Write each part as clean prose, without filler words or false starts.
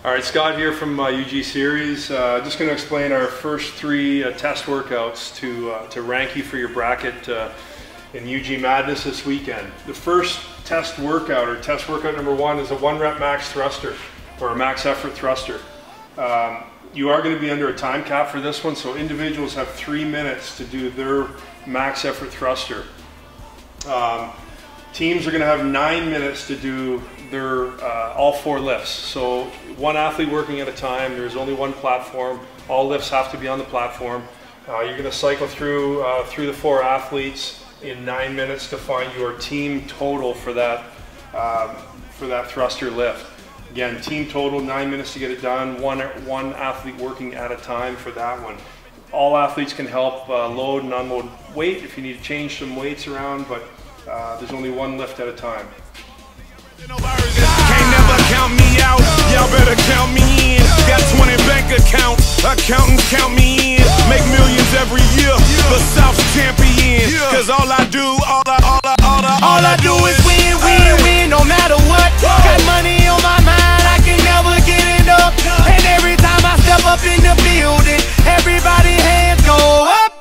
All right, Scott here from UG Series. Just going to explain our first three test workouts to rank you for your bracket in UG Madness this weekend. The first test workout, or test workout number one, is a 1 rep max thruster, or a max effort thruster. You are going to be under a time cap for this one, so individuals have 3 minutes to do their max effort thruster. Teams are going to have 9 minutes to do their all 4 lifts. So one athlete working at a time. There's only one platform. All lifts have to be on the platform. You're going to cycle through the 4 athletes in 9 minutes to find your team total for that thruster lift. Again, team total, 9 minutes to get it done. One athlete working at a time for that one. All athletes can help load and unload weight if you need to change some weights around, but there's only one lift at a time. Can't never count me out, y'all better count me in. Got 20 bank accounts, accountants count me in. Make millions every year, the South's champion. Cause all I do is win, win, win, no matter what. Got money on my mind, I can never get enough. And every time I step up in the building, everybody hands go up.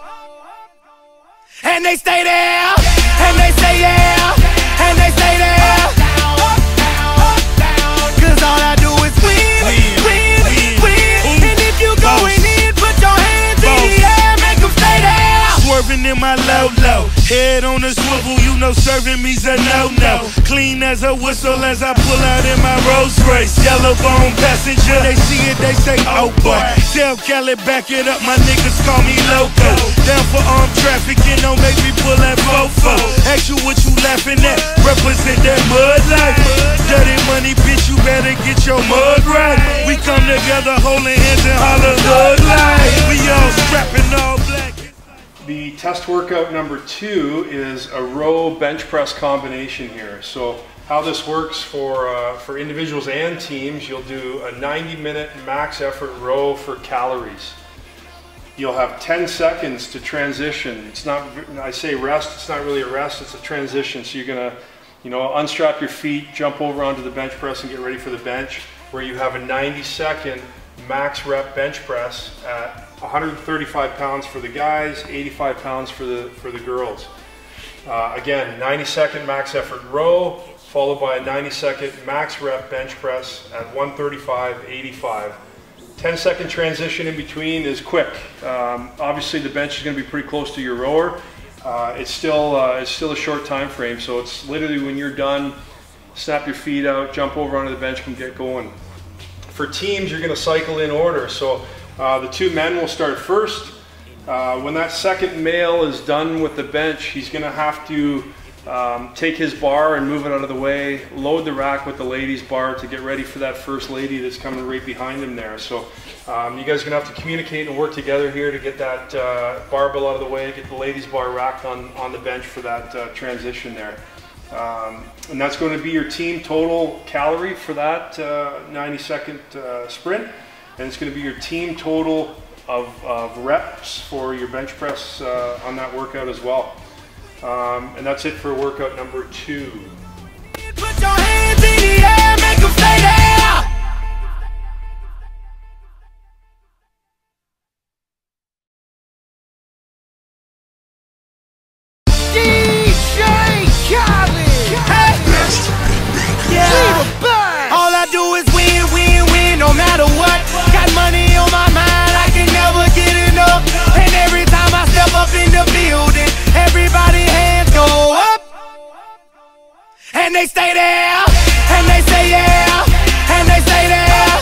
And they stay there, and they say yeah, and they stay there. Cause all I do is win, win, win. And if you going in, put your hands in the air, make them stay there. Swerving in my low-low, head on a swivel, you know serving me's a no-no. Clean as a whistle as I pull out in my Rolls Royce. Yellow bone passenger, they see it, they say, oh boy. Tell Cali, back it up, my niggas call me loco. Down for armed trafficking, don't make me pull that fofo. Ask you what you laughing at, represent that mud life. Dirty money, bitch, you better get your mug right. We come together holding hands and holler thug life. We all strapping all black. The test workout number 2 is a row bench press combination here. So how this works for individuals and teams, you'll do a 90-minute max effort row for calories. You'll have 10 seconds to transition. It's not, I say rest, it's not really a rest, it's a transition. So you're gonna, unstrap your feet, jump over onto the bench press and get ready for the bench, where you have a 90-second max rep bench press at 135 pounds for the guys, 85 pounds for the girls. Again, 90-second max effort row, followed by a 90-second max rep bench press at 135, 85. 10-second transition in between is quick. Obviously the bench is going to be pretty close to your rower. It's still a short time frame, so it's literally when you're done, snap your feet out, jump over onto the bench and get going. For teams, you're going to cycle in order. So the 2 men will start first. When that second male is done with the bench, he's going to have to take his bar and move it out of the way, load the rack with the ladies' bar to get ready for that first lady that's coming right behind him there. So you guys are going to have to communicate and work together here to get that barbell out of the way, get the ladies' bar racked on the bench for that transition there. And that's going to be your team total calorie for that 90-second sprint, and it's going to be your team total of reps for your bench press on that workout as well. And that's it for workout number 2. Put your hands in the air, make them stay there. All I do is win, win, win, no matter what. Got money on my mind, I can never get enough. And every time I step up in the building, everybody hands go up. And they stay there, and they say yeah, and they stay there.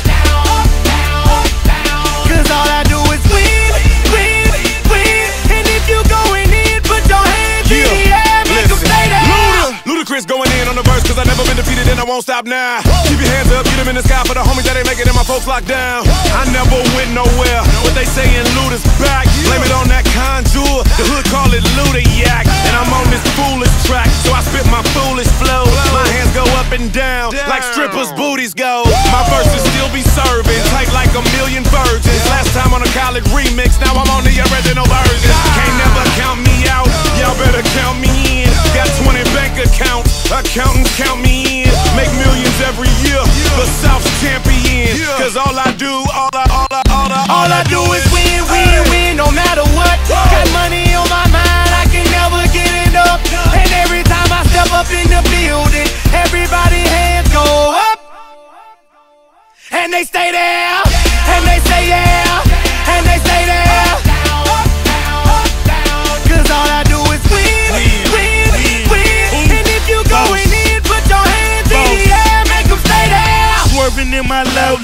Cause all I do is win, win, win. And if you going in, put your hands in the air, make them stay there. Ludacris going in on the verse, cause I never been defeated and I won't stop now. Keep your hands up, get them in the sky for the homies that ain't making it, my folks locked down. I never went nowhere, what they saying Luda's back. Blame it on that contour, the hood call it Luda-yak. And I'm on this foolish track, so I spit my foolish flow. My hands go up and down, like strippers' booties go. My verses still be serving, tight like a million virgins. Last time on a college remix, now I'm on the original version. Can't never count me out, y'all better count me in. Got 20 bank accounts, accountants count me in. Make millions every year, the South's champion. Cause all I do is win, no matter what. Got money on my mind, I can never get enough. And every time I step up in the building, everybody hands go up. And they stay there, and they say yeah, and they stay there. Cause all I do is win. And if you going in, put your hands in the air, make them stay there. Swerving in my low,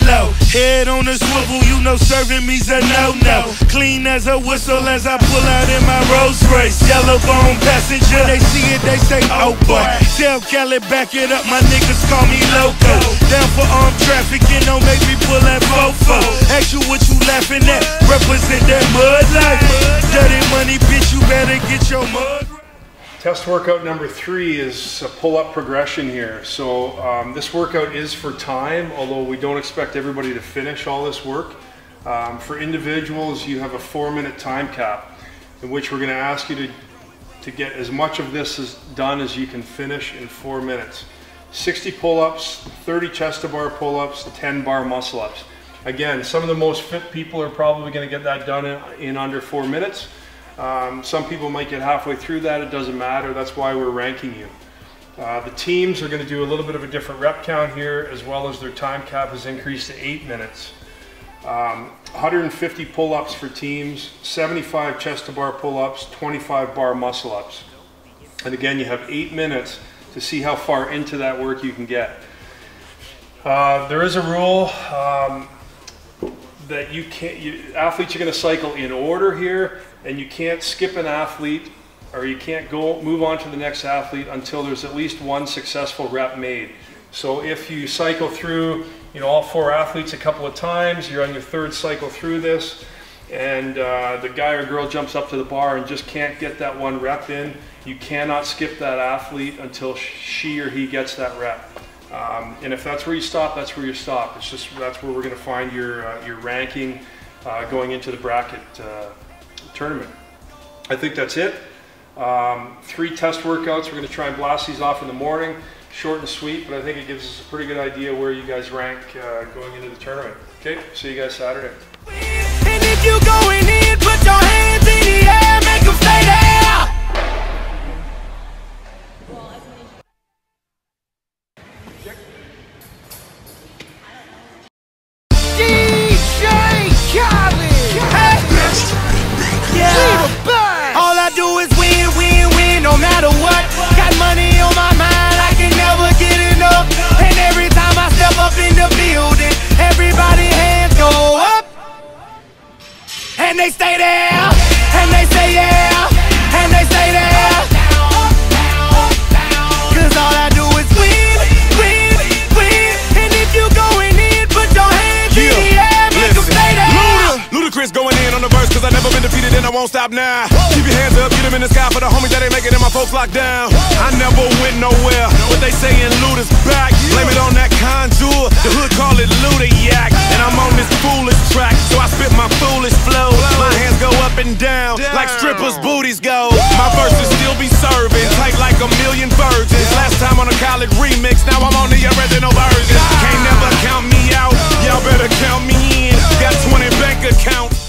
head on the swivel, you know serving me's a no-no. Clean as a whistle as I pull out in my Rolls Royce. Yellow bone passenger, they see it, they say, oh boy. Tell Cali, back it up, my niggas call me loco. Down for armed trafficking, don't make me pull that fofo. Ask you what you laughing at, represent that mud life. Dirty money, bitch, you better get your mud. Test workout number 3 is a pull-up progression here. So this workout is for time, although we don't expect everybody to finish all this work. For individuals, you have a 4-minute time cap in which we're going to ask you to get as much of this done as you can finish in 4 minutes. 60 pull-ups, 30 chest-to-bar pull-ups, 10 bar muscle-ups. Again, some of the most fit people are probably going to get that done in under 4 minutes. Some people might get halfway through that, it doesn't matter, that's why we're ranking you. The teams are going to do a little bit of a different rep count here, as well as their time cap is increased to 8 minutes. 150 pull-ups for teams, 75 chest-to-bar pull-ups, 25 bar muscle-ups. And again, you have 8 minutes to see how far into that work you can get. There is a rule that athletes are going to cycle in order here, and you can't skip an athlete, or you can't move on to the next athlete until there's at least one successful rep made. So if you cycle through, all 4 athletes a couple of times, you're on your 3rd cycle through this, and the guy or girl jumps up to the bar and just can't get that one rep in, you cannot skip that athlete until she or he gets that rep. And if that's where you stop, that's where you stop. It's just that's where we're going to find your ranking going into the bracket tournament. I think that's it. 3 test workouts. We're going to try and blast these off in the morning, short and sweet, but I think it gives us a pretty good idea where you guys rank going into the tournament. Okay, see you guys Saturday. And if you going in, put your hands in the air, make them stay there. All I do is win, no matter what. Got money on my mind, I can never get enough. And every time I step up in the building, everybody hands go up. And they stay there, and they say yeah, and they stay there. Cause all I do is win. And if you going in, put your hands in the air, make them stay there. Ludacris going in on the verse, cause I never been defeated and I won't stop now. Keep your hands up, get them in the sky for the homies that ain't making it, my folks locked down. I never went nowhere, what they saying Luda's back. Blame it on that contour, the hood call it Luda-yak. And I'm on this foolish track, so I spit my foolish flow. My hands go up and down, like strippers' booties go. My verses still be serving, tight like a million virgins. Last time on a college remix, now I'm on the original version. Can't never count me out, y'all better count me in. Got 20 bank accounts.